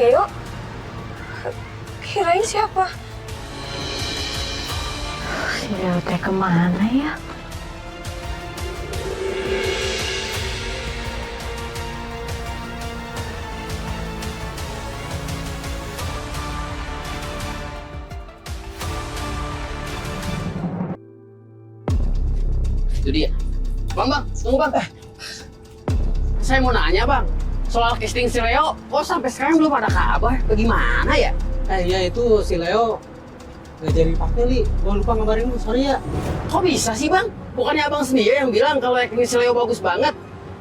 Leo? Kirain siapa? Si Leo teh kemana ya? Itu dia. Bang, tunggu bang. Saya mau nanya bang, soal casting si Leo, kok sampai sekarang belum ada kabar? Bagaimana ya? Ya itu si Leo nggak jadi pakai li. Gua lupa ngabarin lu, sorry ya. Kok bisa sih bang? Bukannya abang sendiri yang bilang kalau acting si Leo bagus banget?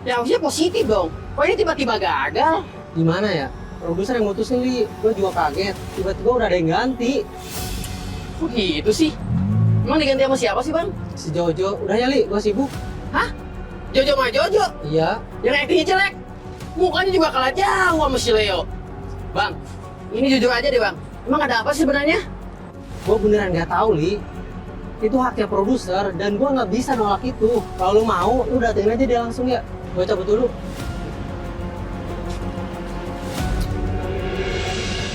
Ya harusnya positif dong. Kok ini tiba-tiba gagal? Gimana ya? Produser yang mutusin li. Gua juga kaget. Tiba-tiba udah ada yang ganti. Kok gitu sih? Emang diganti sama siapa sih bang? Si Jojo. Udah ya li, gua sibuk. Hah? Jojo mah Jojo? Iya. Yang actingnya jelek? Mukanya juga kalah jauh sama si Leo. Bang, ini jujur aja deh bang. Emang ada apa sih sebenarnya? Gua beneran nggak tahu li. Itu haknya produser dan gua nggak bisa nolak itu. Kalau lu mau, lu datengin aja dia langsung ya. Gua cabut dulu.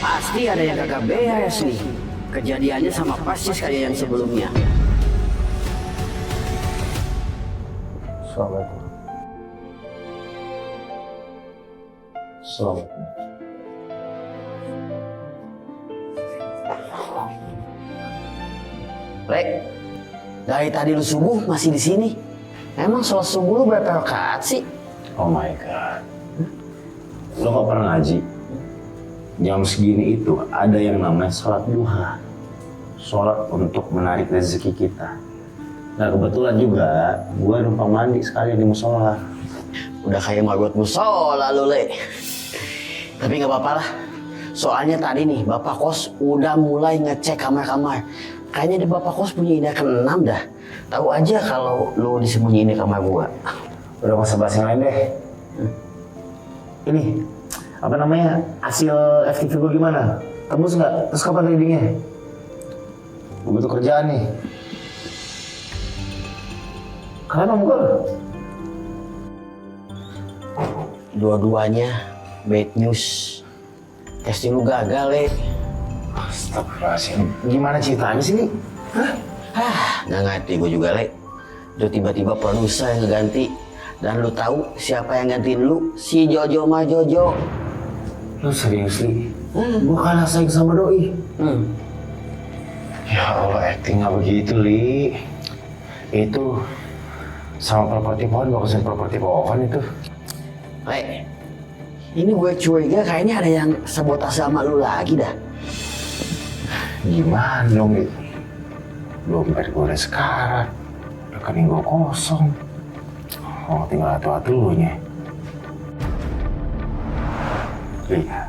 Pasti ada yang kagak beres nih. Kejadiannya sama persis kayak yang sebelumnya. Assalamualaikum. Assalamualaikum. Lek, dari tadi lu subuh masih di sini. Emang sholat subuh lu berapa rakaat sih? Oh my god. Lo gak pernah ngaji? Jam segini itu ada yang namanya sholat duha. Sholat untuk menarik rezeki kita. Nah kebetulan juga gue numpang mandi sekalian di musola. Udah kayak margot musola lu, Le. Tapi nggak apa-apa lah. Soalnya tadi nih Bapak Kos udah mulai ngecek kamar-kamar. Kayaknya di Bapak Kos punya ide ke-6 dah. Tahu aja kalau lu disembunyiin di kamar gua. Udah masa bahas yang lain deh. Ini apa namanya, hasil FTV gue gimana? Tembus nggak? Terus kapan readingnya? Gue butuh kerjaan nih. Kenapa mukul? Dua-duanya bad news. Casting lu gagal, Le. Astagfirullahaladzim. Gimana ceritanya sih, Li? Nggak ngerti gue juga, Le. Itu tiba-tiba produser yang ngeganti. Dan lu tahu siapa yang gantiin lu? Si Jojo mah Jojo. Lu serius, Li? Gue kalah saing sama Doi. Ya Allah, acting nggak begitu, Li. Itu sama properti pohon, bagusan properti pohon itu. Le, ini gue curiga kayaknya ada yang sabotase sama lu lagi dah. Gimana dong, Li? Dompet gue udah sekarat. Rekening gue kosong. Oh, tinggal atu-atunya. Lihat.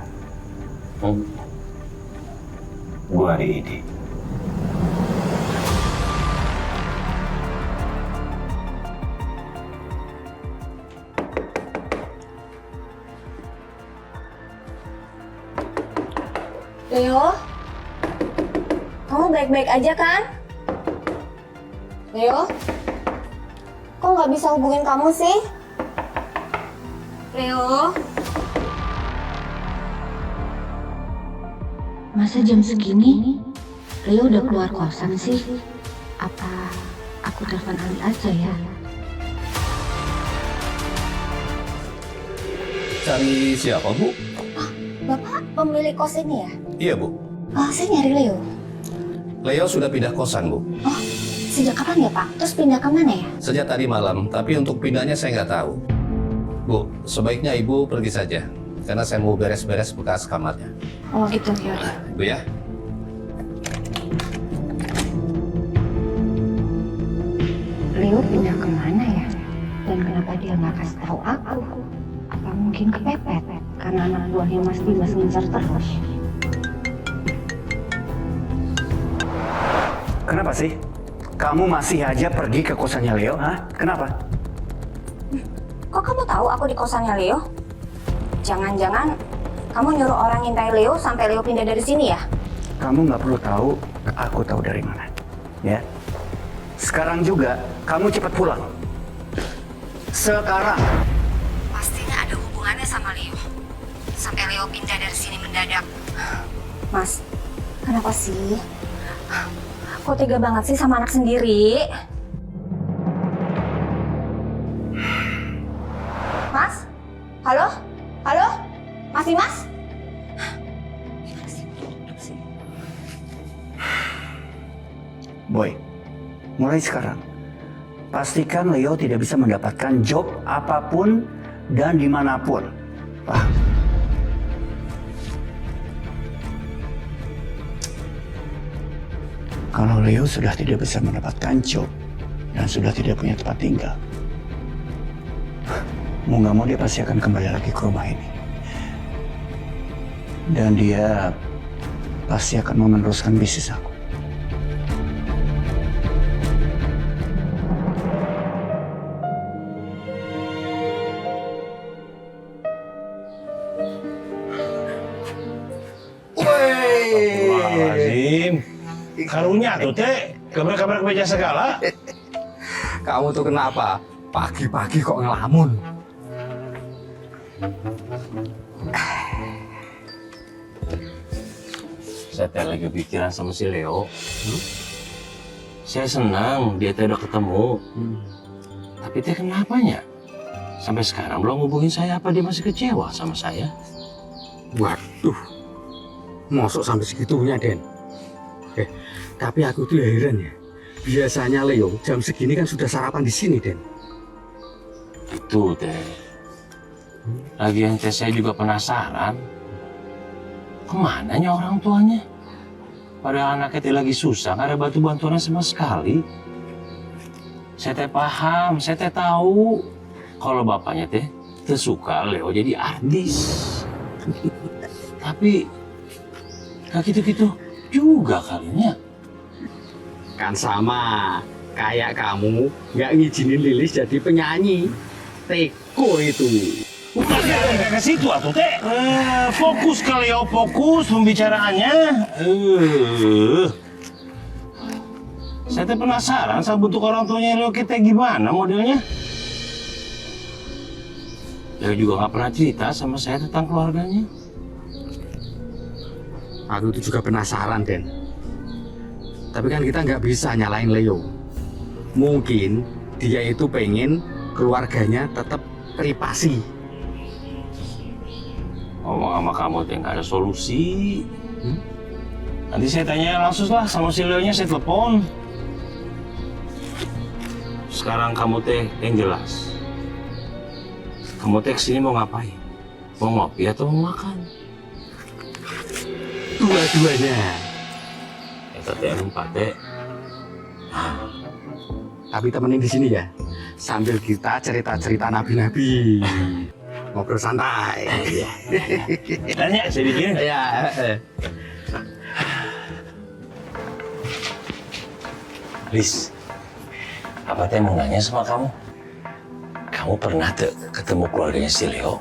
Gue ada ide. Leo? Kamu baik-baik aja kan? Leo? Kok nggak bisa hubungin kamu sih? Leo? Masa jam segini Leo udah keluar kosan sih? Apa aku telepon Ali aja ya? Cari siapa, Bu? Bapak pemilik kos ini ya? Iya, Bu. Saya nyari Leo. Leo sudah pindah kosan, Bu. Oh, sejak kapan ya Pak? Terus pindah ke mana ya? Sejak tadi malam, tapi untuk pindahnya saya nggak tahu. Bu, sebaiknya Ibu pergi saja. Karena saya mau beres-beres bekas kamarnya. Oh gitu, yaudah. Ibu ya. Leo pindah kemana ya? Dan kenapa dia nggak kasih tahu aku? Apa mungkin kepepet? Karena anak buahnya Mas Dimas ngejar terus. Kenapa sih? Kamu masih aja pergi ke kosannya Leo, ha? Kenapa? Kok kamu tahu aku di kosannya Leo? Jangan-jangan kamu nyuruh orang ngintai Leo sampai Leo pindah dari sini ya? Kamu nggak perlu tahu, aku tahu dari mana. Ya. Sekarang juga, kamu cepat pulang. Sekarang. Pastinya ada hubungannya sama Leo. Sampai Leo Leo pindah dari sini mendadak. Mas, kenapa sih? Kok tega banget sih sama anak sendiri? Mas? Halo? Halo? Masih Mas? Boy, mulai sekarang, pastikan Leo tidak bisa mendapatkan job apapun dan dimanapun. Paham? Kalau Leo sudah tidak bisa mendapatkan job dan sudah tidak punya tempat tinggal, mau nggak mau dia pasti akan kembali lagi ke rumah ini. Dan dia pasti akan mau meneruskan bisnis aku. Astagfirullahaladzim. Karunya tuh teh, kabar-kabar kemeja segala. Kamu tuh kenapa? Pagi-pagi kok ngelamun? Saya teh lagi pikiran sama si Leo. Saya senang dia teh udah ketemu. Tapi teh kenapanya? Sampai sekarang belum hubungin saya, apa dia masih kecewa sama saya? Waduh, mosok sampai segitunya, Den. Tapi aku tuh heran ya. Biasanya Leo jam segini kan sudah sarapan di sini, Den. Itu teh. Lagian teh saya juga penasaran. Kemananya orang tuanya? Padahal anaknya teh lagi susah, nggak ada bantu bantuannya sama sekali. Saya teh paham, saya teh tahu kalau bapaknya teh suka Leo jadi artis. Tapi nggak gitu-gitu juga kalinya. Kan sama kayak kamu nggak ngizinin Lilis jadi penyanyi. Teko itu. Udah ke situ atuh teh. Fokus ke Leo, fokus pembicaraannya. Saya teh penasaran sama bentuk orang tuanya Leo kita gimana modelnya. Leo juga nggak pernah cerita sama saya tentang keluarganya. Aku tuh juga penasaran, Den. Tapi kan kita nggak bisa nyalain Leo. Mungkin dia itu pengen keluarganya tetap privasi. Ngomong sama kamu teh nggak ada solusi. Nanti saya tanya langsung lah sama si Leo-nya, saya telepon. Sekarang kamu teh yang jelas. Kamu teh kesini mau ngapain? Mau ngopi atau mau makan? Dua-duanya. Eta teh empat teh. Tapi temenin di sini ya. Sambil kita cerita-cerita nabi-nabi. Ngobrol santai. Tanya saya bikin. Ya. Liz, apa teh mau nanya sama kamu? Kamu pernah tuh ketemu keluarganya si Leo?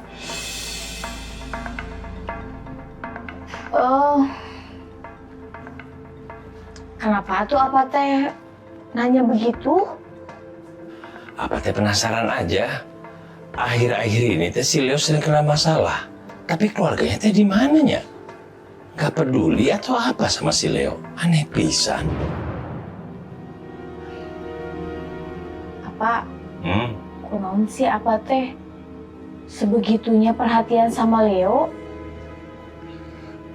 Oh, kenapa tuh apa teh nanya begitu? Apa teh penasaran aja? Akhir-akhir ini teh si Leo sering kena masalah. Tapi keluarganya teh di mananya? Gak peduli atau apa sama si Leo? Aneh pisan. Apa? Kunaon sih apa teh sebegitunya perhatian sama Leo?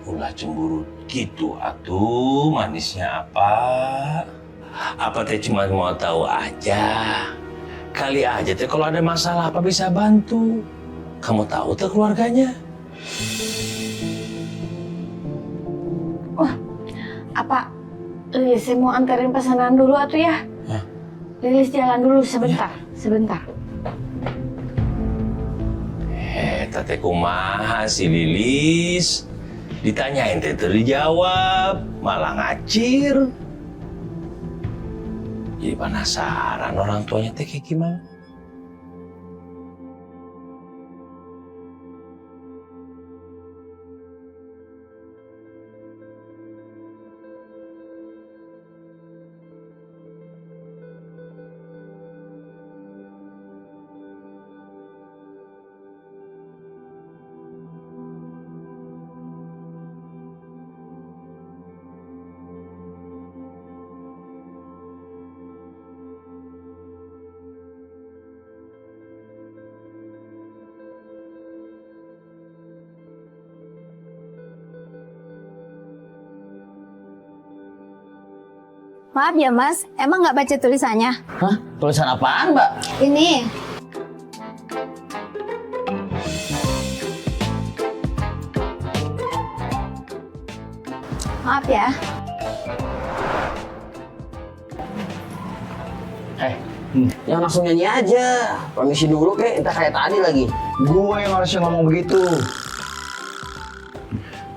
Ulah cemburu gitu atuh, manisnya apa? Apa teh cuma mau tahu aja? Kali aja teh kalau ada masalah apa bisa bantu. Kamu tahu tuh keluarganya? Apa Lilis saya mau anterin pesanan dulu atuh ya? Hah? Lilis jalan dulu sebentar, sebentar. Teh kumaha si Lilis? Ditanyain teh dijawab, malah ngacir. Jadi penasaran orang tuanya teh kayak gimana? Maaf ya mas, emang nggak baca tulisannya? Hah? Tulisan apaan, Mbak? Ini. Maaf ya. Yang langsung nyanyi aja. Permisi dulu kek, entah kayak tadi lagi. Gue yang harusnya ngomong begitu.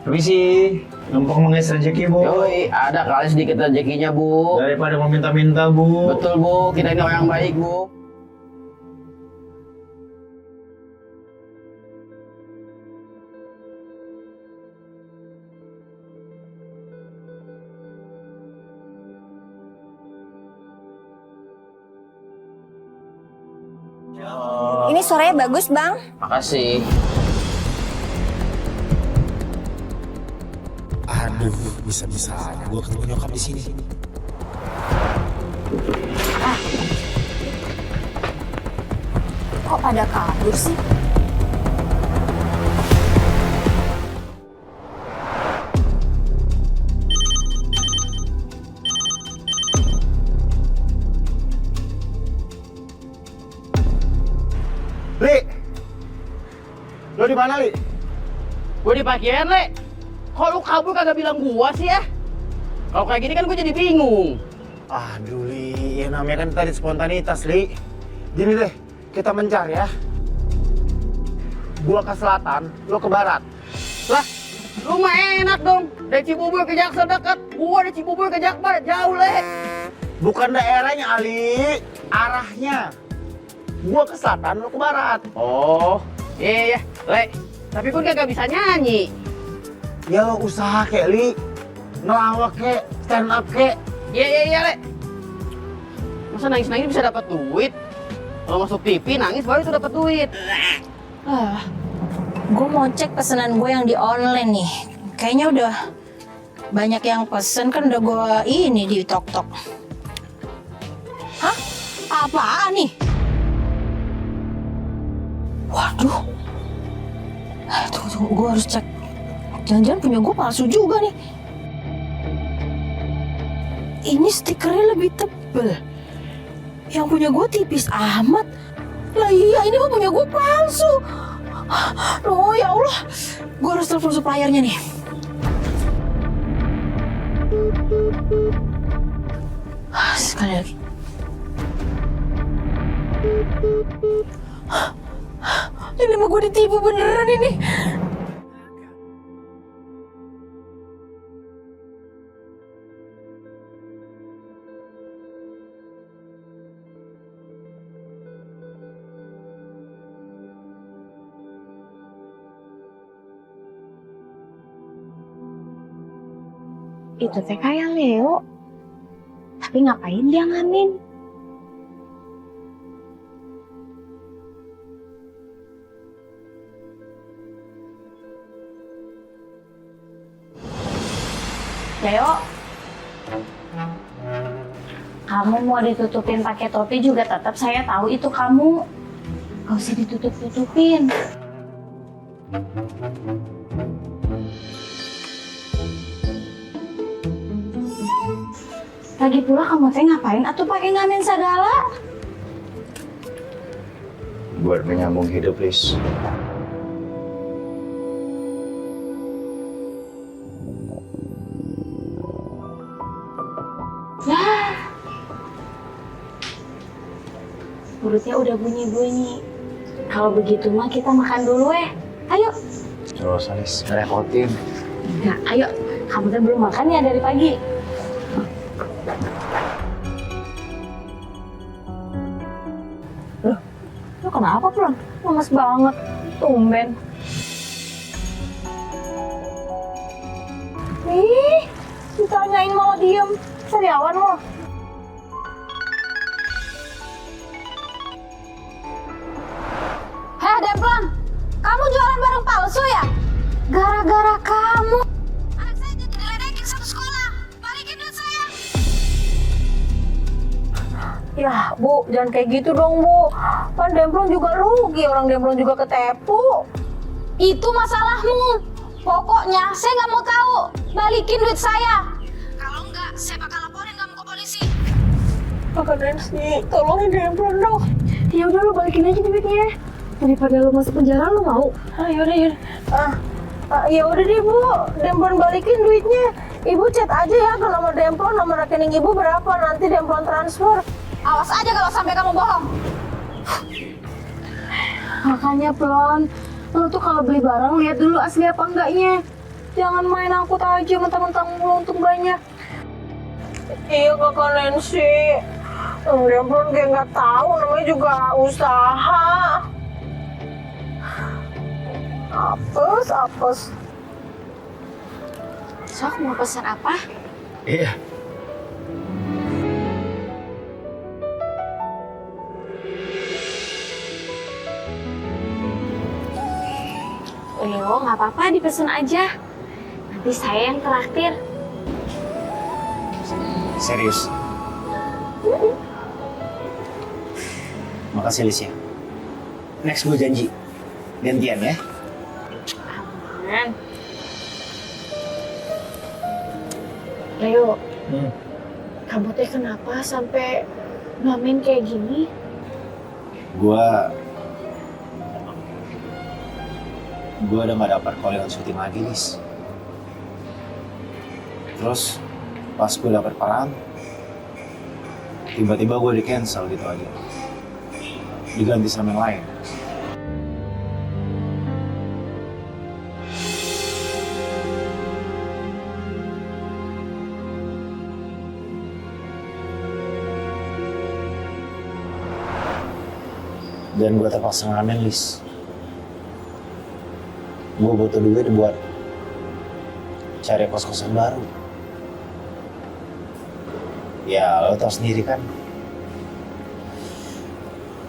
Permisi, numpang mengais rezeki, Bu. Yoi, ada kali sedikit rezekinya, Bu. Daripada meminta-minta, Bu. Betul, Bu. Kita ini orang baik, Bu. Ini sorenya bagus, Bang. Makasih. Aduh, bisa-bisanya gue ketemu nyokap di sini. Kok pada kabur sih? Li! Lo di mana, Li? Gue di parkiran, Le. Kok lu kabur kagak bilang gua sih ya? Kalau kayak gini kan gue jadi bingung. Aduh, Li. Ya namanya kan tadi spontanitas, Li. Gini deh, kita mencar ya. Gua ke selatan, lo ke barat. Lah, lu mah enak dong. Dari Cibubur ke Jaksel dekat. Gua dari Cibubur ke Jakbar jauh, Le. Bukan daerahnya, Ali. Arahnya. Gua ke selatan, lo ke barat. Oh, iya, Le. Tapi gue kagak bisa nyanyi. Ya lo usaha kek, Li. Ngelawak kek, stand up kek. Iya, Le. Masa nangis-nangis bisa dapat duit? Kalau masuk TV nangis baru itu dapat duit. Gue mau cek pesanan gue yang di online nih. Kayaknya udah banyak yang pesen, kan udah gue ini di tok-tok. Hah? Apaan nih? Waduh. Tunggu, gue harus cek. Jangan-jangan punya gue palsu juga nih. Ini stikernya lebih tebel. Yang punya gue tipis amat. Lah iya, ini mah punya gue palsu. Loh ya Allah, gue harus telepon suppliernya nih. Sekali lagi. Ini mah gue ditipu beneran ini. Itu teh kayak Leo. Tapi ngapain dia ngamen? Leo, kamu mau ditutupin pakai topi juga tetap saya tahu itu kamu. Gak usah ditutup-tutupin. Lagi pula kamu teh ngapain atau pakai ngamen segala? Buat menyambung hidup, Lis. Nah, perutnya udah bunyi-bunyi. Kalau begitu mah kita makan dulu Ayo. Terus, Lis, ngerepotin. Nah, ayo. Kamu kan belum makan ya dari pagi. Lo kenapa, Plon? Lemes banget. Tumben. Ih, ditanyain malah diem. Sariawan lo. Heh, Demplon. Kamu jualan barang palsu ya? Gara-gara kamu. Anak saya jadi diledekin satu sekolah. Balikin duit saya. Ya, Bu, jangan kayak gitu dong, Bu. Kan Demplon juga rugi, orang Demplon juga ketipu. Itu masalahmu. Pokoknya saya nggak mau tahu. Balikin duit saya. Kalau enggak, saya bakal laporin kamu ke polisi. Kakak Nancy, tolongin Demplon dong. Ya udah, lu balikin aja duitnya. Daripada lu masuk penjara, lu mau? Yaudah. Ya udah deh Bu, Demplon balikin duitnya. Ibu chat aja ya ke nomor Demplon, nomor rekening ibu berapa, nanti Demplon transfer. Awas aja kalau sampai kamu bohong. Makanya Plon, lu tuh kalau beli barang lihat dulu asli apa enggaknya. Jangan main angkut aja mentang-mentang lu untung banyak. Iya Kakak Nancy, Demplon kayak nggak tahu, namanya juga usaha. Apes. Sok, mau pesan apa? Iya. Leo, nggak apa-apa, dipesan aja. Nanti saya yang traktir. Serius? Makasih Lis ya. Next gue janji. Gantian ya. Aman. Leo, kamu teh kenapa sampai ngamen kayak gini? Gue udah gak dapat callingan syuting lagi, Lis. Terus pas gue dapet peran, tiba-tiba gue di cancel gitu aja. Diganti sama yang lain. Dan gue terpaksa ngamen, Lis. Gue butuh duit buat cari kos-kosan baru. Ya, lo tau sendiri kan.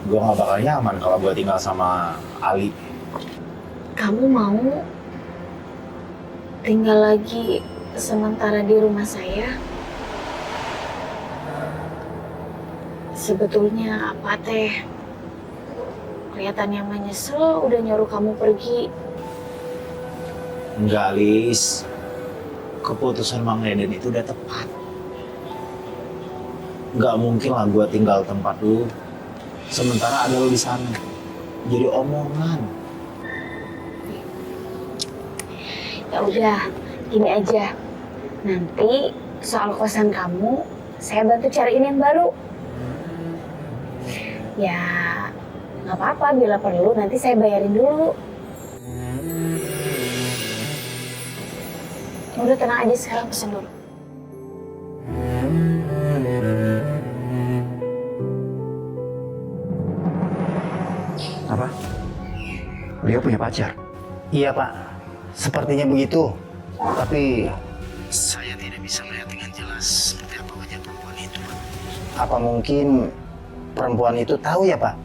Gue gak bakal nyaman kalau gue tinggal sama Ali. Kamu mau tinggal lagi sementara di rumah saya? Sebetulnya apa teh? Kelihatannya menyesal udah nyuruh kamu pergi. Enggak, Lis. Keputusan Mang Deden itu udah tepat. Nggak mungkin lah gue tinggal tempat lu, sementara ada lu di sana. Jadi omongan. Ya udah, gini aja. Nanti soal kosan kamu, saya bantu cariin yang baru. Ya, nggak apa-apa, bila perlu nanti saya bayarin dulu. Udah tenang aja, sekarang pesen dulu. Apa? Leo punya pacar? Iya Pak, sepertinya begitu. Tapi Saya tidak bisa melihat dengan jelas seperti apa wajah perempuan itu, Pak. apa mungkin perempuan itu tahu ya Pak?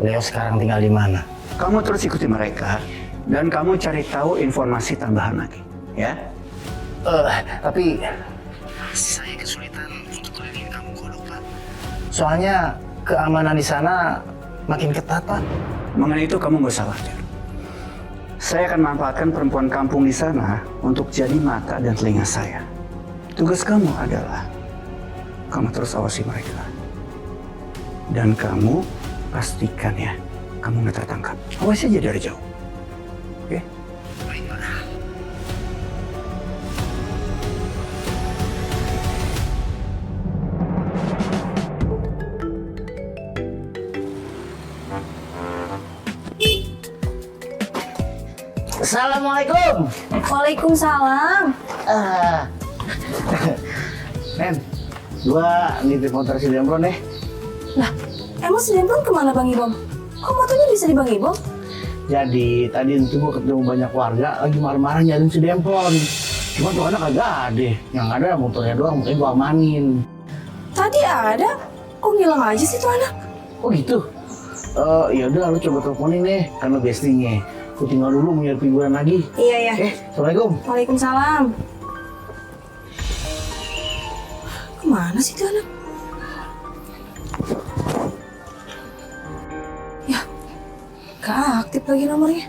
Leo sekarang tinggal di mana? Kamu terus ikuti mereka dan kamu cari tahu informasi tambahan lagi, ya? Tapi Saya kesulitan untuk kelilingin kamu kodok, Pak. soalnya keamanan di sana makin ketat Pak. Mengenai itu kamu gak usah khawatir. Saya akan manfaatkan perempuan kampung di sana untuk jadi mata dan telinga saya. Tugas kamu adalah kamu terus awasi mereka. Dan kamu pastikan ya, kamu nggak tertangkap. Awasi aja dari jauh. Oke? Baik, Pak. Assalamualaikum. Waalaikumsalam. Nen, gua nitip motor si Demplon deh. Lah, emang si Demplon kemana Bang Ibom? Kok motornya bisa di Bang Ibom? Jadi tadi itu gua ketemu banyak warga lagi marah-marah nyariin si Demplon. Cuma tuh anak kagak ada. Yang ada motornya doang, makanya gua amanin. Tadi ada, kok ngilang aja sih tuh anak? Oh gitu? Ya udah lu coba teleponin deh, karena bestingnya. Aku tinggal dulu mau nyari figuran lagi. Iya. Assalamualaikum. Waalaikumsalam. Kemana sih tuh anak? Ya, gak aktif lagi nomornya.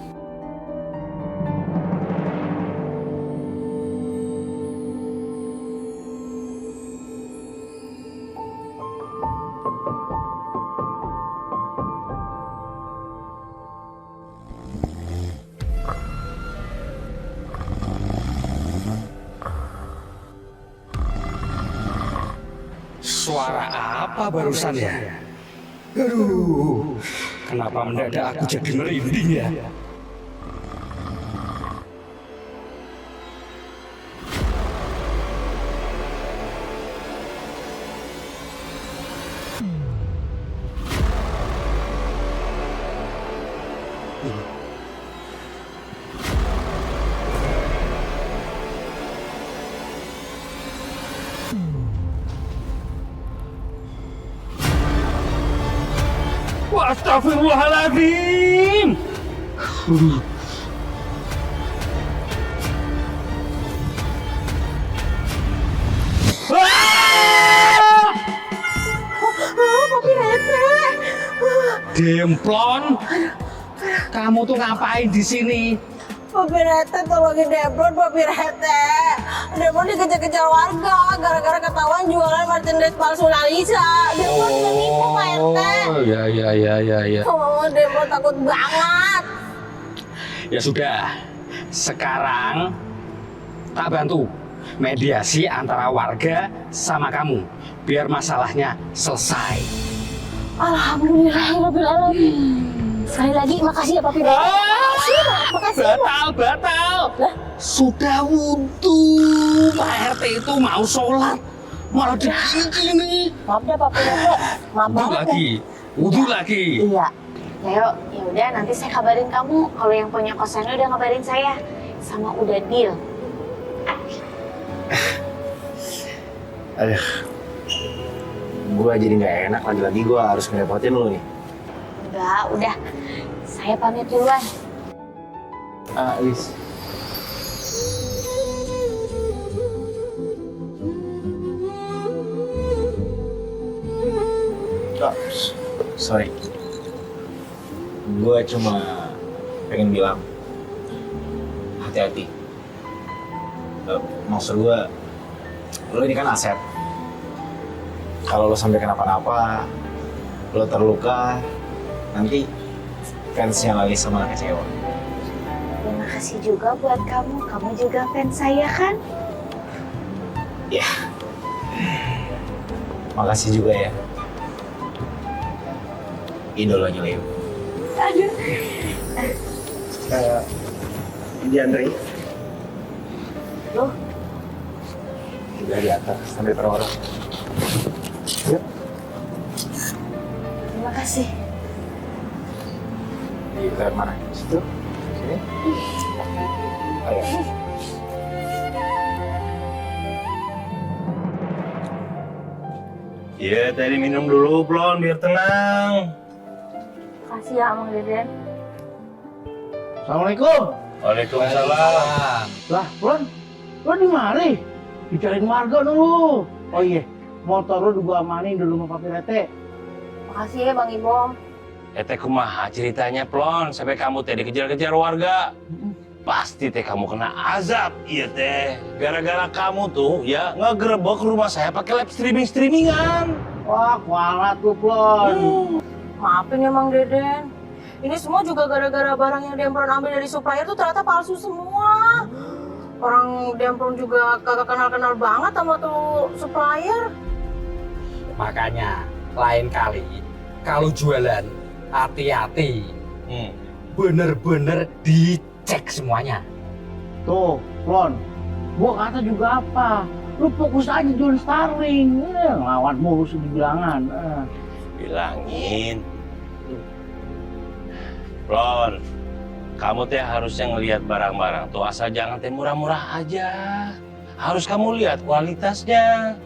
Suara apa barusan ya? Aduh, kenapa mendadak aku jadi merinding ya? Astagfirullahaladzim. Papi Rete. Demplon, kamu tuh ngapain di sini? Papi Rete tolongin Demplon, Papi Rete. Demplon dikejar-kejar warga gara-gara ketahuan jualan merchandise palsu Nalisa. Demplon kenipu, Pak RT. Oh, ya. Oh, Demplon takut banget. Ya sudah, sekarang tak bantu mediasi antara warga sama kamu biar masalahnya selesai. Alhamdulillahirrahmanirrahim. Sekali lagi makasih ya Papi Rete. Makasih. Batal. Sudah wudhu, Pak RT itu mau sholat malah begini. Maaf deh Papi Rete. Maaf Wudhu banget lagi, wudhu lagi. Iya. Leo, ya udah nanti saya kabarin kamu. Kalau yang punya kosannya udah ngabarin saya, sama udah deal. Aduh, gue jadi nggak enak lagi-lagi gue harus ngerepotin lo nih. Enggak, udah. Saya pamit duluan. Wis. Sorry. Gue cuma pengen bilang hati-hati. Maksud gue, lo ini kan aset. Kalau lo sampai kenapa-napa, lo terluka, nanti fansnya lagi sama kecewa. Terima kasih juga buat kamu. Kamu juga fans saya kan? Ya. Makasih juga ya. Idolanya Leo. Aduh. Ini Andre. Loh, Udah di atas, sampai orang. Yuk. terima kasih. Di mana? Situ? Sini? Ayo. Ya, tadi minum dulu, Plon, biar tenang. Makasih ya, Mang Deden. Assalamualaikum. Waalaikumsalam. Lah, Plon, lo di mari? Dicariin warga dulu. Oh iya, motor lo juga amanin dulu sama Papi Rete. Makasih ya, Bang Ibong. Teh kumaha ceritanya, Plon, sampai kamu teh dikejar-kejar warga. Pasti teh kamu kena azab, iya teh. Gara-gara kamu tuh ya ngegerebek rumah saya pakai live streamingan. Wah, kualat lu, Plon. Maafin ya Mang Deden. Ini semua juga gara-gara barang yang Demplon ambil dari supplier tuh ternyata palsu semua. Orang Demplon juga kagak kenal-kenal banget sama tuh supplier. Makanya lain kali kalau jualan hati-hati, bener-bener dicek semuanya. Tuh, Plon. Gua kata juga apa? Lu fokus aja jual Starling. Ngelawan mulu dibilangan. Bilangin. Plon, kamu teh harusnya ngelihat barang-barang tuh asal jangan teh murah-murah aja. Harus kamu lihat kualitasnya.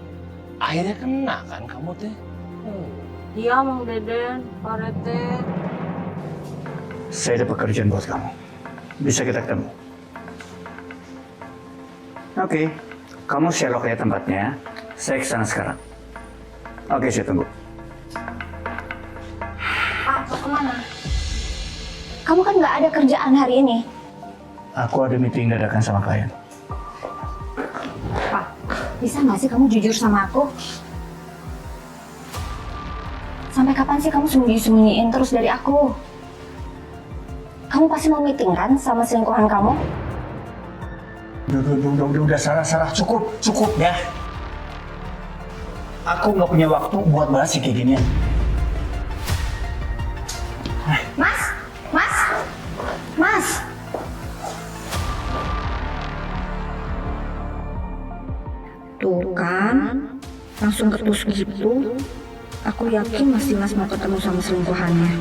Akhirnya kena kan kamu teh. Iya Mang Deden, Pak Rete. Saya ada pekerjaan buat kamu. Bisa kita ketemu. Oke, kamu share lokasi tempatnya. Saya kesana sekarang. Oke, saya tunggu. Pak, mau kemana? Kamu kan nggak ada kerjaan hari ini. Aku ada meeting dadakan sama klien. Pak, bisa nggak sih kamu jujur sama aku? Sampai kapan sih kamu sembunyi-sembunyiin terus dari aku? Kamu pasti mau meeting kan sama selingkuhan kamu? Udah, Sarah, cukup ya. Aku nggak punya waktu buat bahas yang kayak ginian. Mas, Mas, Mas. Tuh kan, langsung ketus gitu. Aku yakin Mas Dimas mau ketemu sama selingkuhannya.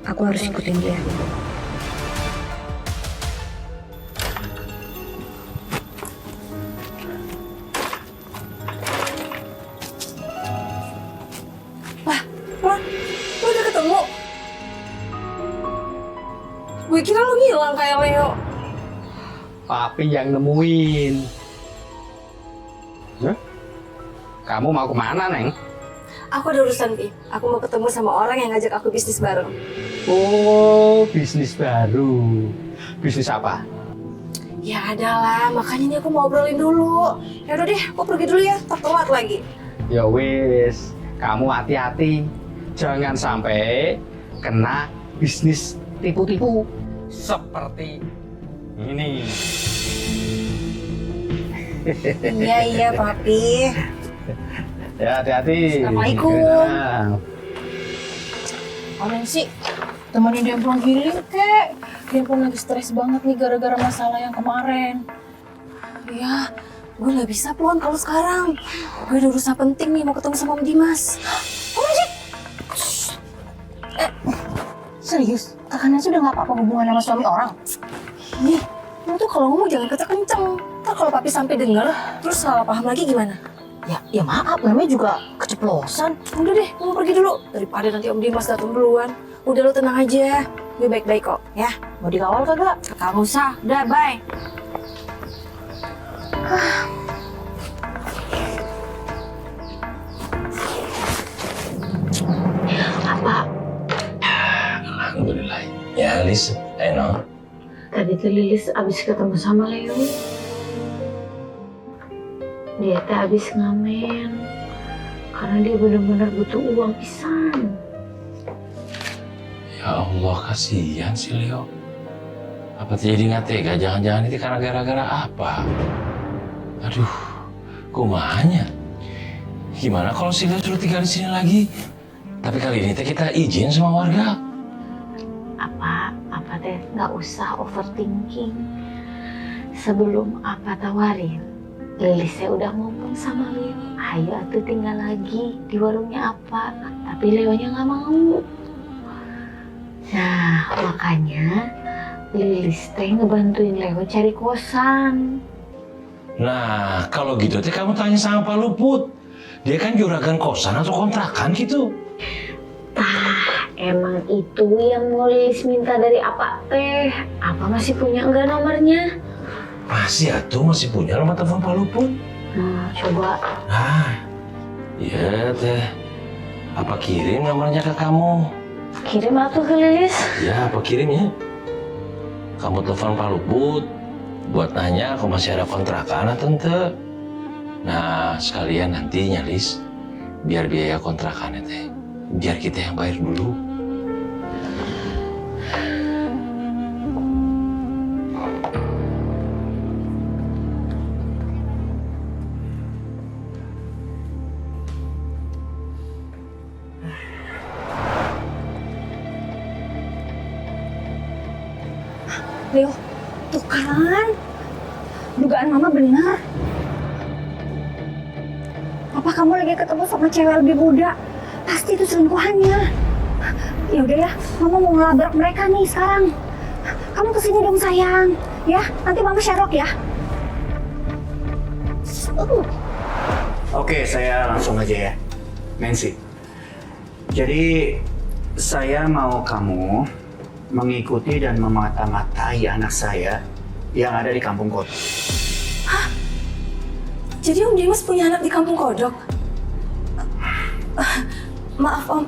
Aku harus ikutin dia. Lo udah ketemu? Gue kira lo hilang kayak Leo. Papi yang nemuin. Hah? Kamu mau kemana, Neng? Aku ada urusan, Pi. Aku mau ketemu sama orang yang ngajak aku bisnis bareng. Oh, bisnis baru. Bisnis apa? Ya adalah, makanya nih aku mau obrolin dulu. Ya udah deh, aku pergi dulu ya, telat lagi. Ya wis, kamu hati-hati. Jangan sampai kena bisnis tipu-tipu seperti ini. Iya, Papi. Ya, hati-hati. Assalamualaikum. Nah. Kalian sih temenin Demplon healing, kek. Demplon lagi stres banget nih gara-gara masalah yang kemarin. Ya, gue nggak bisa Plon kalau sekarang. Gue ada urusan penting nih, mau ketemu sama Om Dimas. Om sih? Serius? Kakak Nancy udah nggak apa-apa hubungan sama suami orang? Nih, lu tuh kalau ngomong jangan kenceng-kenceng. Ntar kalau papi sampai denger, terus salah paham lagi gimana? Ya maaf, namanya juga keceplosan. Udah deh, mau pergi dulu. Daripada nanti Om Dimas datang duluan. Udah lo tenang aja, gue baik-baik kok, ya. Mau dikawal kagak? Kagak usah, udah bye. Apa? Alhamdulillah. Ya, Liz, enak. Tadi tuh Lilis abis ketemu sama Leo. Dia teh abis ngamen. Karena dia benar-benar butuh uang pisan. Ya Allah, kasihan si Leo. Apa jadi nggak tega? Jangan-jangan itu karena gara-gara apa? Aduh, kumanya. Gimana kalau si Leo suruh tinggal di sini lagi? Tapi kali ini kita izin sama warga. Apa teh nggak usah overthinking. Sebelum apa tawarin, Lilis saya udah ngomong sama Leo, ayo atuh tinggal lagi di warungnya apa. Tapi Leonya nggak mau. Nah makanya Lilis teh ngebantuin Leo cari kosan. Nah, kalau gitu teh kamu tanya sama Pak Luput. Dia kan juragan kosan atau kontrakan gitu. Emang itu yang mau Lilis minta dari apa teh? Apa masih punya enggak nomornya? Masih atuh, masih punya nomor telepon Pak Luput. Coba. Nah, iya teh. Apa kirim nomornya ke kamu? Kirim atuh ke Lilis. Ya, apa kirim ya? Kamu telepon Pak Luput buat nanya kalau masih ada kontrakan atau ente. Nah, sekalian nanti Lilis, biar biaya kontrakannya teh, biar kita yang bayar dulu. Leo, tuh kan, dugaan mama benar. Apa kamu lagi ketemu sama cewek lebih muda? Pasti itu selingkuhannya. Ya udah ya, mama mau ngelabrak mereka nih sekarang. Kamu kesini dong sayang, ya. Nanti mama Sherlock ya. Oke, saya langsung aja ya. Nancy. Jadi, saya mau kamu mengikuti dan memata-matai anak saya yang ada di kampung Kodok. Hah? Jadi Om Dimas punya anak di kampung Kodok? Maaf Om.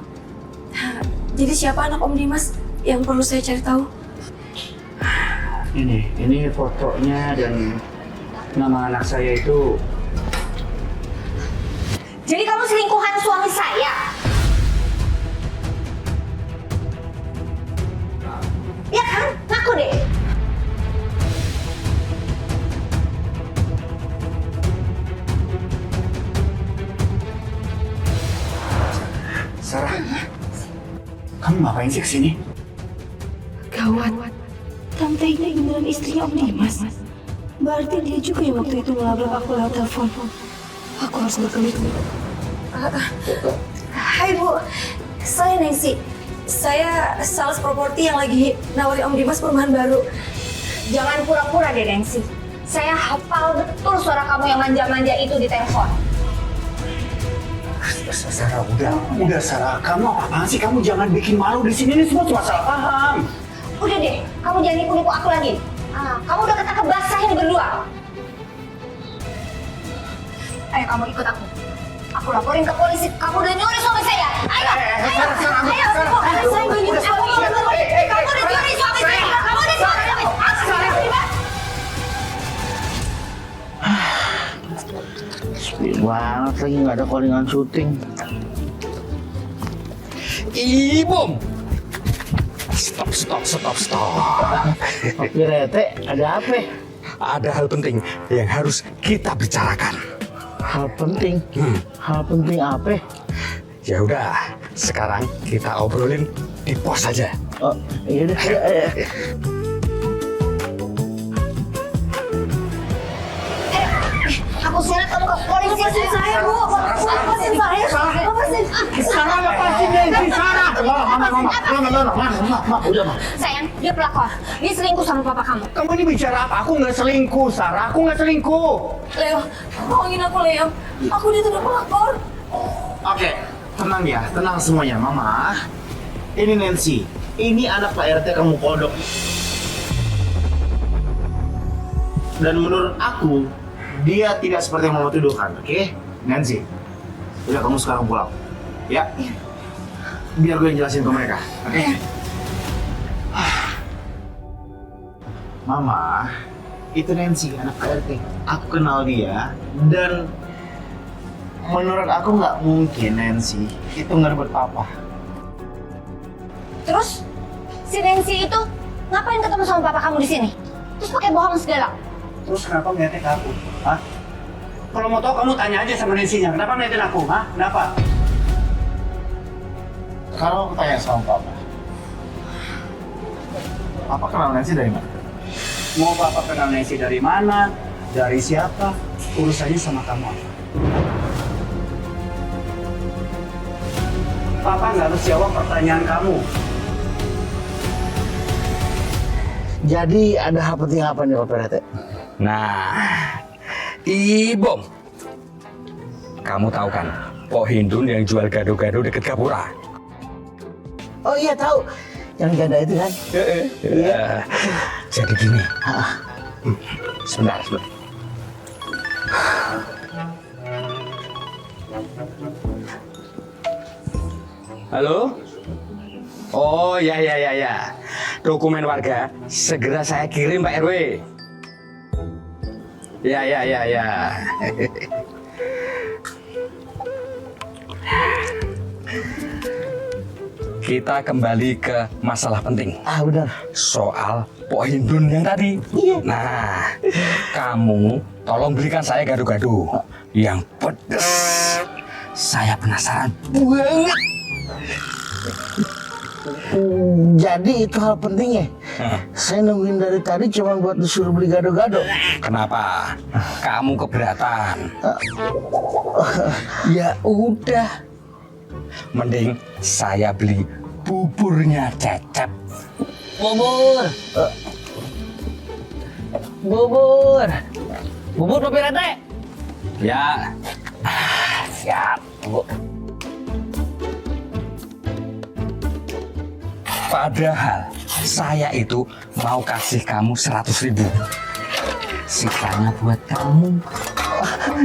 Jadi siapa anak Om Dimas yang perlu saya cari tahu? Ini fotonya dan nama anak saya itu. Jadi kamu selingkuhan suami saya? Ya kan? Ngaku deh. Kamu ngapain sih kesini? Gawat. Tante ini beneran istrinya Om Dimas. Berarti dia juga yang waktu itu ngelabrak aku lewat telepon. Aku harus berkelit. Hai Bu, saya Nancy. Saya sales properti yang lagi nawarin Om Dimas perumahan baru. Jangan pura-pura deh, Nancy. Saya hafal betul suara kamu yang manja-manja itu di telepon. Sarah, udah Sarah. Kamu apaan sih? Kamu jangan bikin malu di sini. Ini semua cuma salah paham. Udah deh, kamu jangan nipu-nipu aku lagi. Kamu udah ketangkep basah ini berdua. Ayo kamu ikut aku. Aku laporin ke polisi. Kamu udah nyuri suami saya. Ayo, ayo, ayo. Saya nggak nyuri suami kamu. Kamu udah nyuri suami saya. Kamu udah nyuri suami saya. Sepi banget lagi, nggak ada callingan syuting. Ibom. Stop. Tapi Rete, ada apa? Ada hal penting yang harus kita bicarakan. Hal penting? Hal penting apa? Ya udah, sekarang kita obrolin di pos saja. Oh, iya deh. Aku surat kamu ke polisi. Lepasin saya, Bu. Lepasin saya. Lepasin. Sarah, lepasin Nancy, Sarah. Mama, udah, Ma. Sayang, dia pelakor. Dia selingkuh sama papa kamu. Kamu ini bicara apa? Aku nggak selingkuh, Sarah. Aku nggak selingkuh. Leo, bohongin aku, Leo. Aku dia tidak pelakor. Oke, tenang ya, tenang semuanya. Mama, ini Nancy. Ini anak Pak RT kamu kodok. Dan menurut aku, dia tidak seperti yang Mama tuduhkan, oke? Nancy, udah kamu sekarang pulang. Ya? Biar gue yang jelasin ke mereka, oke? Mama, itu Nancy, anak Pak RT. Aku kenal dia, dan menurut aku nggak mungkin Nancy itu ngerebut papa. Terus si Nancy itu ngapain ketemu sama papa kamu di sini? Terus pakai bohong segala. Terus kenapa ngeliatin aku? Hah? Kalau mau tahu kamu tanya aja sama Nancy-nya. Kenapa ngeliatin aku? Hah? Kenapa? Kalau aku tanya sama papa, papa kenal Nancy dari mana? Mau papa kenal Nancy dari mana? Dari siapa? Urusannya sama kamu apa? Papa nggak harus jawab pertanyaan kamu. Jadi ada hal penting apa nih Pak Rete? Nah, Ibom. Kamu tahu kan, Pok Hindun yang jual gado-gado deket Gapura? Oh iya tahu, yang ganda itu kan? Iya. Jadi gini. Sebentar. Halo? Oh ya. Dokumen warga segera saya kirim Pak RW. Ya. Kita kembali ke masalah penting. Ah benar. Soal Pok Hindun yang tadi. Iya. Nah, kamu tolong belikan saya gado-gado yang pedas. Saya penasaran banget. Jadi itu hal pentingnya. Saya nungguin dari tadi cuma buat disuruh beli gado-gado. Kenapa? Kamu keberatan? Ya udah. Mending saya beli buburnya Cecep. Bubur. Bubur Pak Rete. Ya. Siap, Bu. Padahal saya itu mau kasih kamu 100.000. Sisanya buat kamu.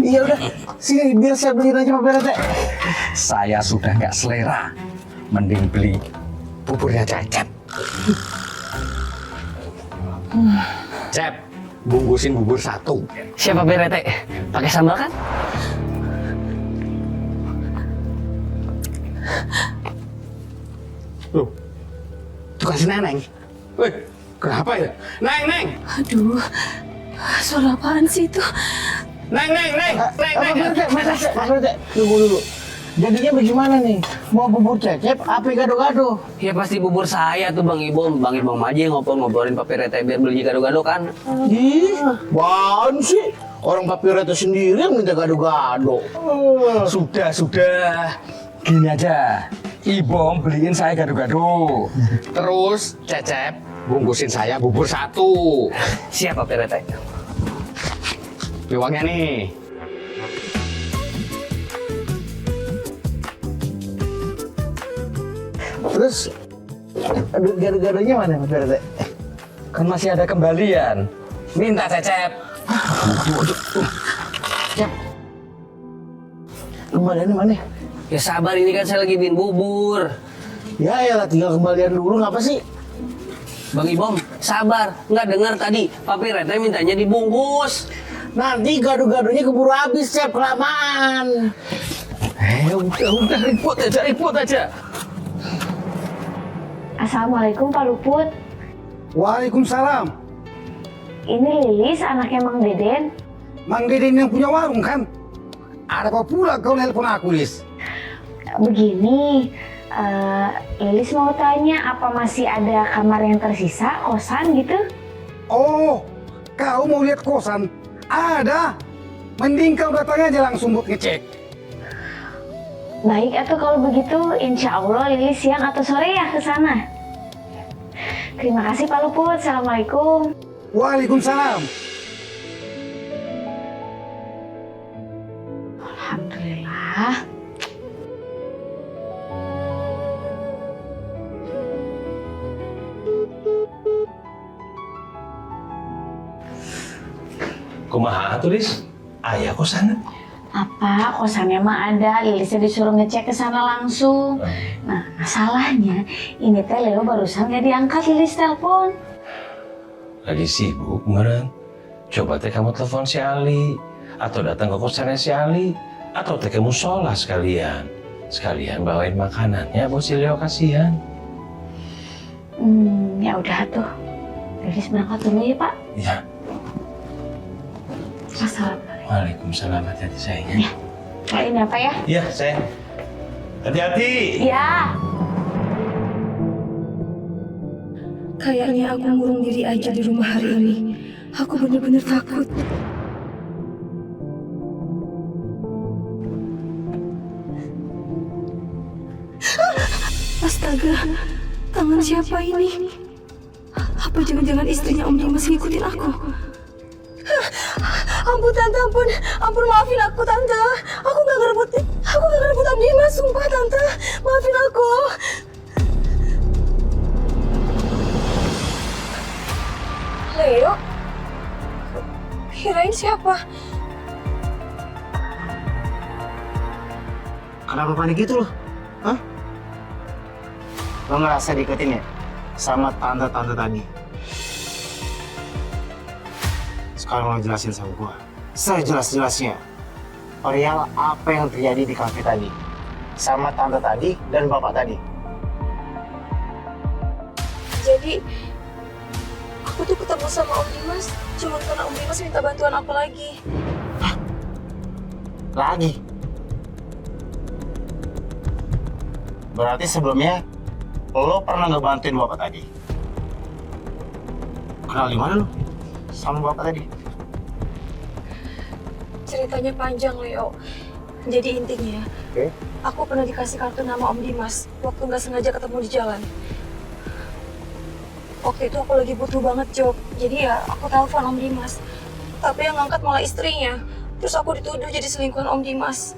Iya udah, sini biar saya beliin aja Pak Rete. Saya sudah nggak selera. Mending beli buburnya Cecep. Cep, bungkusin bubur 1. Siapa Pak Rete? Pakai sambal kan? Loh, itu kasih Neneng. Wih, kenapa ya? Neng. Aduh, suara apaan sih itu? Neng. Pak Rete, tunggu dulu. Jadinya bagaimana nih? Mau bubur Cecep apa gado-gado? Ya pasti bubur saya tuh Bang Ibom. Bang Ibom aja yang ngobrol-ngobrolin Papi Rete biar beli gado-gado kan. Ih, apaan sih? Orang Papi Rete sendiri yang minta gado-gado. Sudah. Gini aja. Ibom beliin saya gado-gado. Terus Cecep bungkusin saya bubur 1. Siap Papi Rete. Uangnya nih. Terus aduh gado-gadonya mana Papi Rete? Kan masih ada kembalian. Minta Cecep. Cep. Kembaliannya mana? Ya sabar, ini kan saya lagi bikin bubur. Ya elah, tinggal kembalian dulu ngapa sih? Bang Ibom, sabar. Nggak dengar tadi Papi Rete mintanya dibungkus. Nanti gado-gadonya keburu habis, Cep, kelamaan. Udah ribut aja. Assalamualaikum Pak Luput. Waalaikumsalam. Ini Lilis, anaknya Mang Deden. Mang Deden yang punya warung kan? Ada apa pula kau nelpon aku, Lis? Begini, Lilis mau tanya apa masih ada kamar yang tersisa, kosan gitu? Oh, kau mau lihat kosan? Ada. Mending kau datang aja langsung buat ngecek. Baik, atau kalau begitu insya Allah Lilis siang atau sore ya ke sana. Terima kasih Pak Luput. Assalamualaikum. Waalaikumsalam. Alhamdulillah. Kumaha tulis? Ayah kosan. Apa kosannya mah ada, Lilisnya disuruh ngecek ke sana langsung. Nah, masalahnya ini teh Leo barusan gak diangkat Lilis telepon. Lagi sibuk meren. Coba teh kamu telepon si Ali, atau datang ke kosannya si Ali, atau teh kamu sholat sekalian bawain makanannya buat si Leo, kasihan. Ya udah tuh, Lilis berangkat dulu ya Pak. Iya. Assalamualaikum. Waalaikumsalam, hati-hati sayangnya. Ya, doain ya Pak ya. Iya sayang. Hati-hati. Ya. Kayaknya aku ngurung diri aja di rumah hari ini. Aku benar-benar takut. Astaga, tangan siapa ini? Apa jangan-jangan istrinya Om Dimas ngikutin aku? Ampun Tante, ampun maafin aku Tante. Aku nggak ngerebut Om Dimas, sumpah Tante. Maafin aku. Leo? Kirain siapa? Kenapa panik gitu loh? Hah? Lo ngerasa diikutin ya? Sama tante-tante tadi. Sekarang lo jelasin sama gua. Sejelas-jelasnya. Perihal apa yang terjadi di kafe tadi. Sama tante tadi dan bapak tadi. Jadi, aku tuh ketemu sama Om Dimas cuma karena Om Dimas minta bantuan aku lagi. Hah? Lagi? Berarti sebelumnya lo pernah ngebantuin bapak tadi? Kenal di mana lo sama bapak tadi? Ceritanya panjang, Leo. Jadi intinya, aku pernah dikasih kartu nama Om Dimas waktu nggak sengaja ketemu di jalan. Waktu itu aku lagi butuh banget job, jadi ya aku telepon Om Dimas. Tapi yang ngangkat malah istrinya. Terus aku dituduh jadi selingkuhan Om Dimas.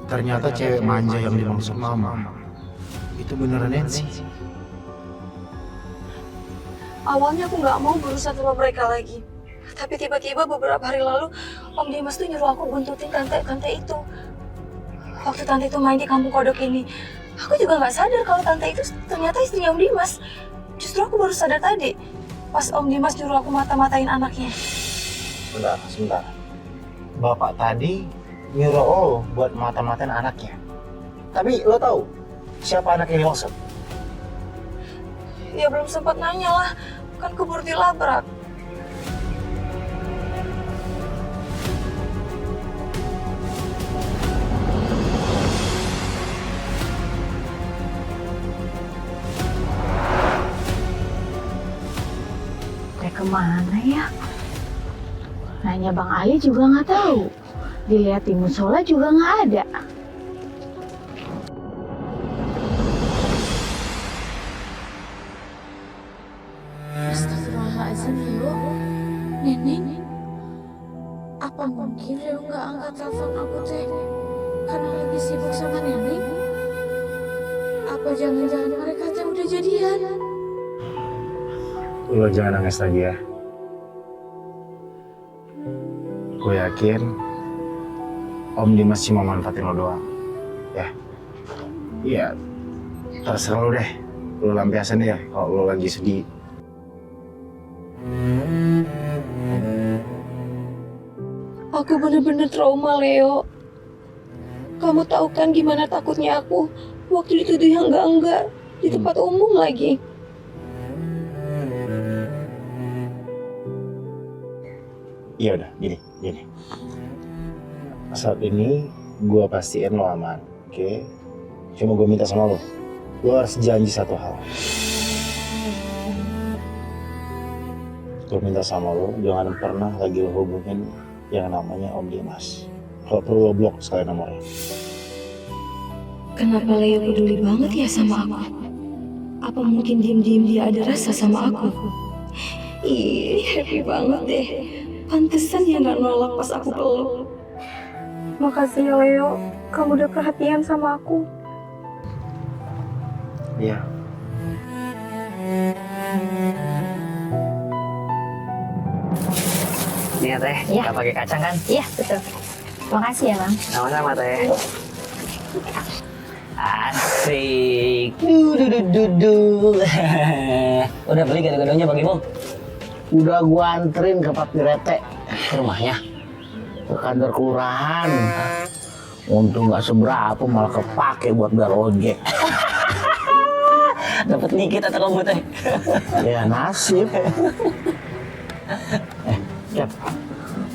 Ternyata cewek manja yang dimaksud mama itu beneran Nancy. Awalnya aku nggak mau berurusan sama mereka lagi. Tapi tiba-tiba beberapa hari lalu, Om Dimas tuh nyuruh aku buntutin tante itu. Waktu tante itu main di kampung kodok ini, aku juga nggak sadar kalau tante itu ternyata istrinya Om Dimas. Justru aku baru sadar tadi, pas Om Dimas nyuruh aku mata-matain anaknya. Sebentar. Bapak tadi nyuruh lo buat mata-matain anaknya. Tapi lo tahu siapa anak yang dimaksud? Ya belum sempat nanya lah, kan keburu dilabrak. kemana ya? Nanya Bang Ali juga nggak tahu. Dilihat di musola juga nggak ada. Astagfirullahaladzim, Leo. Nenek, apa mungkin Leo nggak angkat telepon aku teh karena lagi sibuk sama Nenek? Apa jangan-jangan mereka teh udah jadian? Lo jangan nangis lagi ya. Gue yakin Om Dimas cuma manfaatin lo doang. Ya. Iya. Terserah lo deh. Lo lampiasin deh kalau lo lagi sedih. Aku bener-bener trauma, Leo. Kamu tahu kan gimana takutnya aku waktu dituduh yang enggak di tempat umum lagi. Iya udah, gini. Saat ini gue pastiin lo aman, oke? Cuma gue minta sama lo harus janji satu hal. Gue minta sama lo jangan pernah lagi lo hubungin yang namanya Om Dimas. Kalau perlu lo blok sekali nomornya. Kenapa Leo peduli banget ya sama aku? Apa mungkin diem-diem dia ada rasa sama aku? Ih, happy banget deh. Pantesan dia gak nolak pas aku peluk. Makasih ya Leo, kamu udah perhatian sama aku. Iya. Nih ya teh, Iya. nggak pakai kacang kan? Iya, betul. Makasih ya, Bang. Sama-sama teh. Asik. Udah beli gado-gadonya Bang Ibom? Udah gua anterin ke Papi Rete Ke rumahnya. ke kantor kelurahan. Untung nggak seberapa malah kepake buat bayar ojek. Dapat dikit atau kamu teh? Ya nasib. Cep,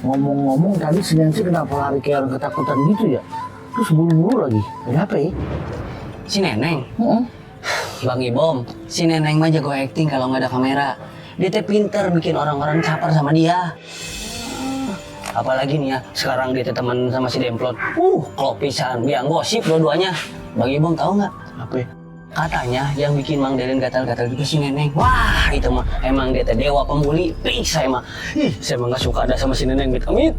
ngomong-ngomong tadi si Nancy kenapa lari kayak orang ketakutan gitu ya? Terus buru-buru lagi. Kenapa ya? Si Neneng. Bang Ibom, si Neneng mah jago acting kalau nggak ada kamera. Dia teh pinter bikin orang-orang caper sama dia. Apalagi nih ya, sekarang dia teh teman sama si Demplon. Klop pisan, biang gosip dua-duanya. Bang Ibom tahu nggak? Apa? Katanya yang bikin Mang Deden gatal-gatal juga si Neneng. Wah, itu mah emang dia teh dewa pembuli. Fix saya mah. Saya mah nggak suka ada sama si Neneng gitu. Amit.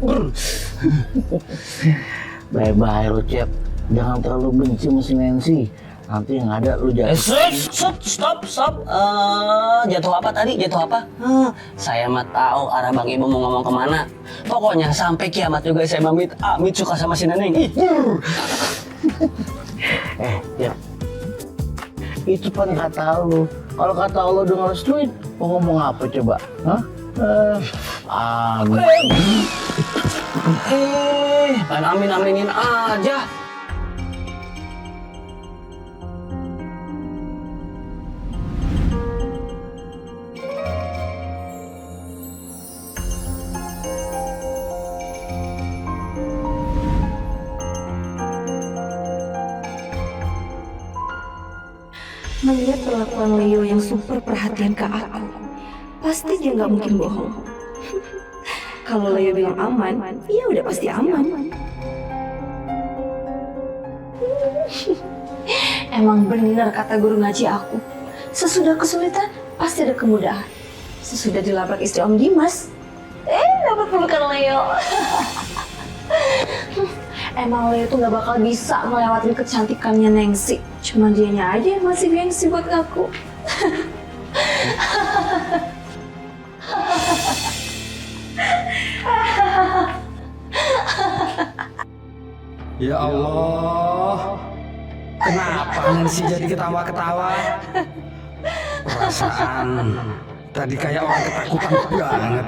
Bye-bye lo Cep. Jangan terlalu benci sama si Nancy. Nanti yang ada lu jatuh. Stop. Jatuh apa tadi? Jatuh apa? Saya mah tahu arah Bang Ibu mau ngomong kemana. Pokoknya sampai kiamat juga saya amit suka sama si Neneng. Cep. Itu kan kata lu. Kalau kata lu udah ngerestuin, mau ngomong apa coba? Hah? Main amin-aminin aja. Melihat perlakuan Leo yang super perhatian ke aku, pasti dia nggak mungkin bohong. Kalau Leo bilang aman, ya udah pasti aman. Emang bener kata guru ngaji aku. Sesudah kesulitan, pasti ada kemudahan. Sesudah dilabrak istri Om Dimas, dapat pelukan Leo. Emang Leo tuh gak bakal bisa melewati kecantikannya Nengsi. Cuma dianya aja yang masih gengsi buat ngaku. Ya Allah, kenapa Nancy jadi ketawa-ketawa? Perasaan tadi kayak orang ketakutan banget.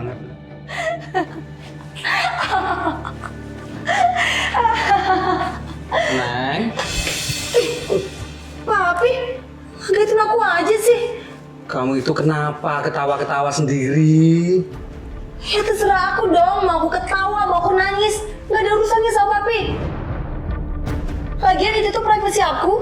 Neng. Papi, ngagetin aku aja sih. Kamu itu kenapa ketawa-ketawa sendiri? Ya terserah aku dong, mau aku ketawa, mau aku nangis. Gak ada urusannya sama Papi. Lagian itu tuh privasi aku.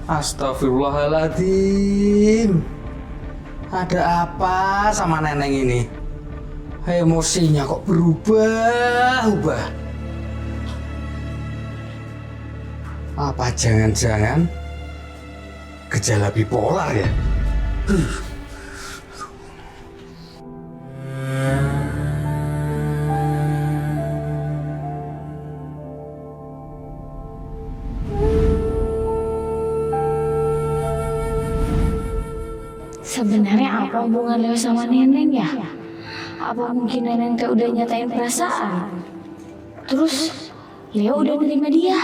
Astagfirullahaladzim. Ada apa sama neneng ini? Emosinya kok berubah-ubah? Apa jangan-jangan gejala bipolar ya? Sebenarnya apa hubungan Leo sama Neneng ya? Apa mungkin Neneng teh udah nyatain perasaan? Terus Leo udah nerima dia?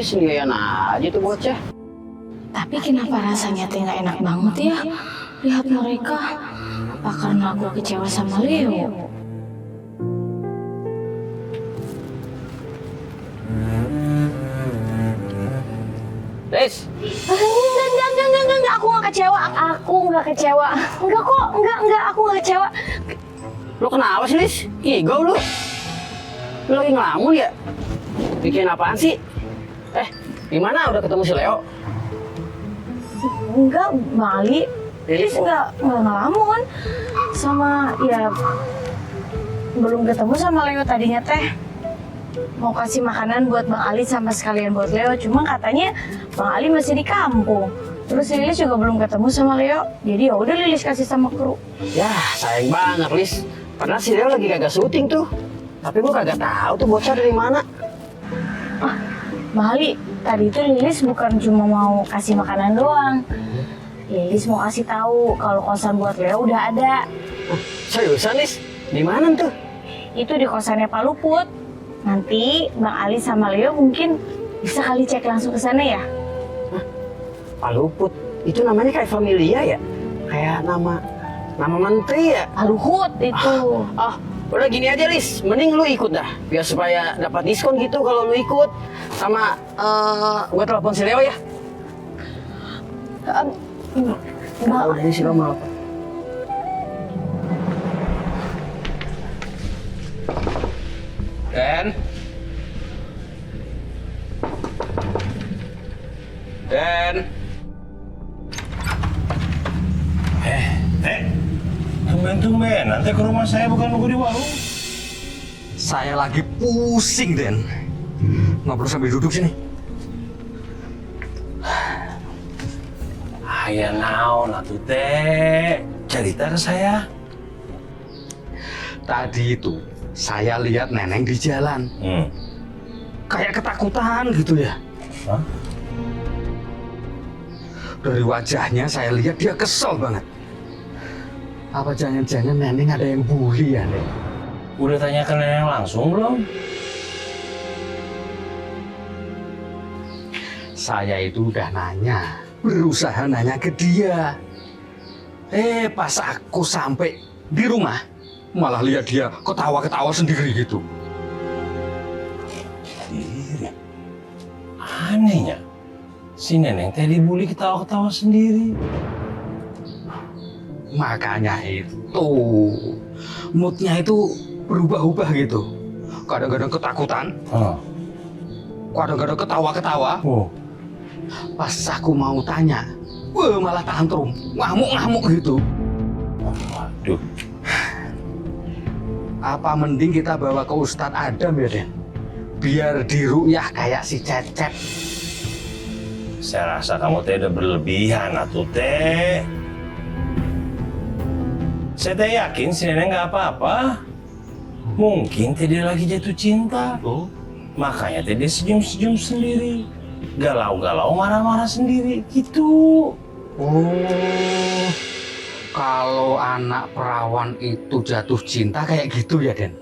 Sendirian aja tuh bocah. Tapi kenapa rasanya teh nggak enak banget ya lihat mereka? Apa karena aku kecewa sama Leo? Lis, Enggak, aku nggak kecewa. Aku nggak kecewa. Enggak kok, enggak, aku nggak kecewa. lu kenapa sih Lis? Ego lu. Lu lagi ngelamun ya? Bikin apaan sih? Gimana udah ketemu si Leo? Enggak, Bang Ali. Lilis enggak ngelamun. Sama, ya, belum ketemu sama Leo tadinya teh. Mau kasih makanan buat Bang Ali sama sekalian buat Leo. Cuma katanya Bang Ali masih di kampung. Terus Lilis juga belum ketemu sama Leo. Jadi ya udah Lilis kasih sama kru. Ya, sayang banget Lis. Padahal si Leo lagi kagak syuting tuh. Tapi gua kagak tahu tuh bocah dari mana. Bang Ali, tadi itu Lilis bukan cuma mau kasih makanan doang. Lilis mau kasih tahu kalau kosan buat Leo udah ada. Seriusan Lis? Di mana tuh? Itu di kosannya Pak Luput. Nanti Bang Ali sama Leo mungkin bisa kali cek langsung ke sana ya. Pak Luput, itu namanya kayak familia ya? Kayak nama menteri ya? Pak Luhut itu. Udah gini aja Lis, mending lu ikut dah. Biar supaya dapat diskon gitu kalau lu ikut. Sama, gua telepon si Leo ya. Udah ini si Leo mau apa? Den. Tumben-tumben, nanti ke rumah saya bukan nunggu di warung. Saya lagi pusing, Den. Ngobrol sambil duduk sini. Aya naon atuh teh? Cerita ke saya. Tadi itu saya lihat Neneng di jalan. Kayak ketakutan gitu ya. Hah? Dari wajahnya saya lihat dia kesel banget. Apa jangan-jangan Neneng ada yang bully ya, Neng? Udah tanya ke Neneng langsung belum? Saya itu udah nanya, berusaha nanya ke dia. Pas aku sampai di rumah, malah lihat dia ketawa-ketawa sendiri gitu. Sendiri? Anehnya, si Neneng teh dibully ketawa-ketawa sendiri. Makanya itu, moodnya itu berubah-ubah gitu. Kadang-kadang ketakutan, kadang-kadang ketawa-ketawa. Pas aku mau tanya, malah tantrum, ngamuk-ngamuk gitu. Waduh. Apa mending kita bawa ke Ustadz Adam ya, Den? Biar diru'yah kayak si Cecep. Saya rasa kamu teh udah berlebihan atuh teh. Saya teh yakin si Neneng nggak apa-apa. Mungkin teh dia lagi jatuh cinta. Makanya teh dia senyum-senyum sendiri. Galau-galau, marah-marah sendiri gitu. Kalau anak perawan itu jatuh cinta kayak gitu ya, Den?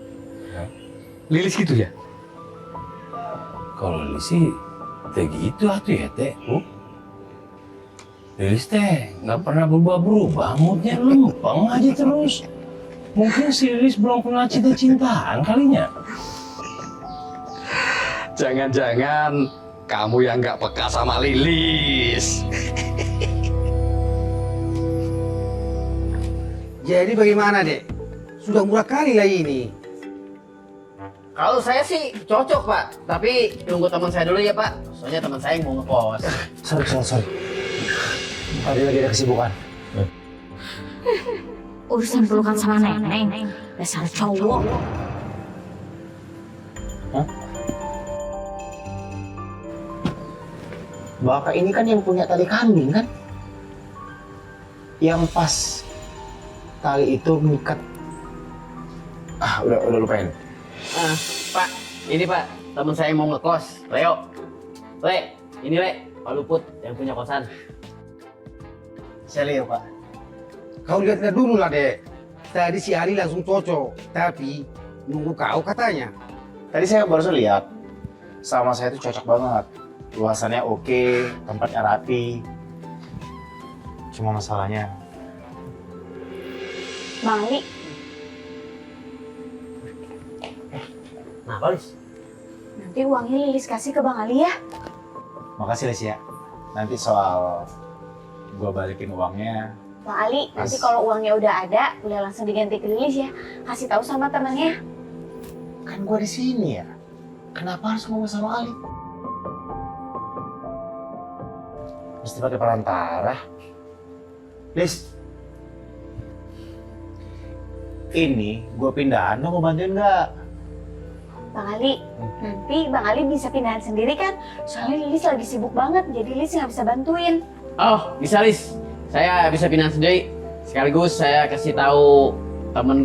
Lilis gitu ya? Kalau Lilis sih teh gitu atuh ya teh. Lilis teh nggak pernah berubah-berubah, moodnya lempeng aja terus. Mungkin si Lilis belum pernah cinta-cintaan kalinya. Jangan-jangan kamu yang nggak peka sama Lilis. Jadi bagaimana, Dek? Sudah murah kali lah ini. Kalau saya sih cocok Pak, tapi tunggu teman saya dulu ya Pak. Soalnya teman saya yang mau ngekos. Sorry. Tadi lagi ada kesibukan. Urusan pelukan sama neneng, dasar cowok. Bapak ini kan yang punya tali kambing kan? Yang pas tali itu mengikat. Udah lupain. Pak, ini Pak, teman saya yang mau ngekos. Leo. Le, ini Le, Pak Luput yang punya kosan. Saya Leo, Pak. Kau lihat dulu lah, Dek. Tadi si Ali langsung cocok, tapi nunggu kau katanya. Tadi saya baru lihat. Sama saya itu cocok banget. Luasannya oke, tempatnya rapi. Cuma masalahnya... Bang Ali, Nah, Lis? nanti uangnya Lilis kasih ke Bang Ali ya. Makasih, Lis ya. Nanti soal gua balikin uangnya... Bang Ali, nanti kalau uangnya udah ada, udah langsung diganti ke Lilis ya. Kasih tahu sama temennya. Kan gua di sini ya. Kenapa harus ngomong sama Ali? Mesti pakai perantara. Lis, ini gua pindahan, lo mau bantuin nggak? Bang Ali, nanti Bang Ali bisa pindahan sendiri kan? Soalnya Lilis lagi sibuk banget, jadi Lilis nggak bisa bantuin. Oh, bisa Lis. Saya bisa pindah sendiri. Sekaligus saya kasih tahu teman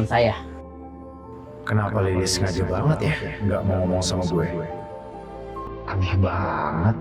saya. Kenapa Lilis sengaja banget ya nggak mau ngomong sama gue? Aneh banget.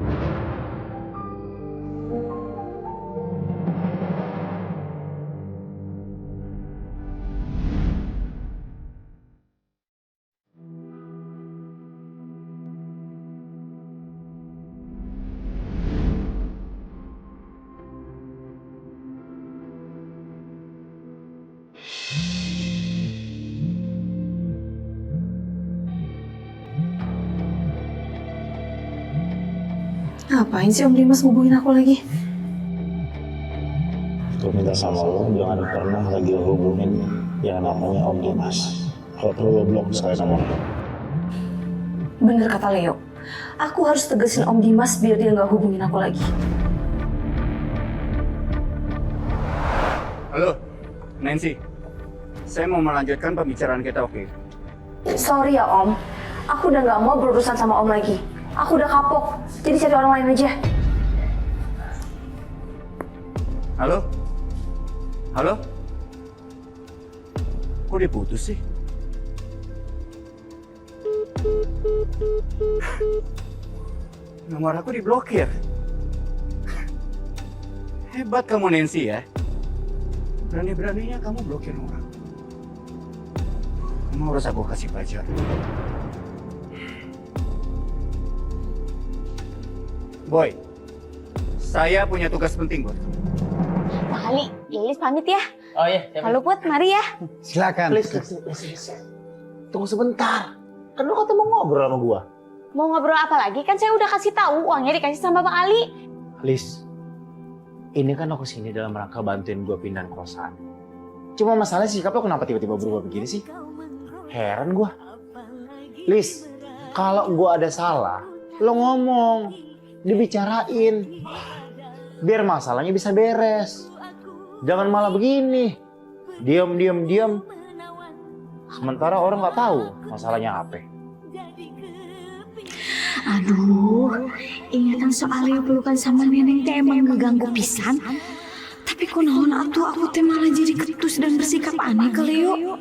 Ngapain sih Om Dimas hubungin aku lagi? Gue minta sama lo jangan pernah lagi hubungin yang namanya Om Dimas. Kalau perlu lo blok sekali sama lo. Bener kata Leo. Aku harus tegesin Om Dimas biar dia nggak hubungin aku lagi. Halo, Nancy. Saya mau melanjutkan pembicaraan kita, oke? Sorry ya Om. Aku udah nggak mau berurusan sama Om lagi. Aku udah kapok. Jadi cari orang lain aja. Halo? Halo? Kok diputus sih? Nomor aku diblokir. Hebat kamu Nancy ya. Berani-beraninya kamu blokir orang. Kamu harus aku kasih pelajaran. Boy, saya punya tugas penting buat kamu. Bang Ali, Lilis pamit ya. Oh iya, Pak Luput, mari ya. Silakan. Lis. Tunggu sebentar. Kan lo kata mau ngobrol sama gua. Mau ngobrol apa lagi? Kan saya udah kasih tahu uangnya dikasih sama Bang Ali. Lis, ini kan aku sini dalam rangka bantuin gua pindahan kosan. Cuma masalahnya sikap lo kenapa tiba-tiba berubah begini sih? Heran gua. Lis, kalau gua ada salah, lo ngomong. Dibicarain biar masalahnya bisa beres, jangan malah begini diam sementara orang nggak tahu masalahnya apa. Aduh, ingatan soal Leo pelukan sama neneng teh emang mengganggu pisan. Tapi kunaon atuh aku teh malah jadi ketus dan bersikap aneh ke Leo.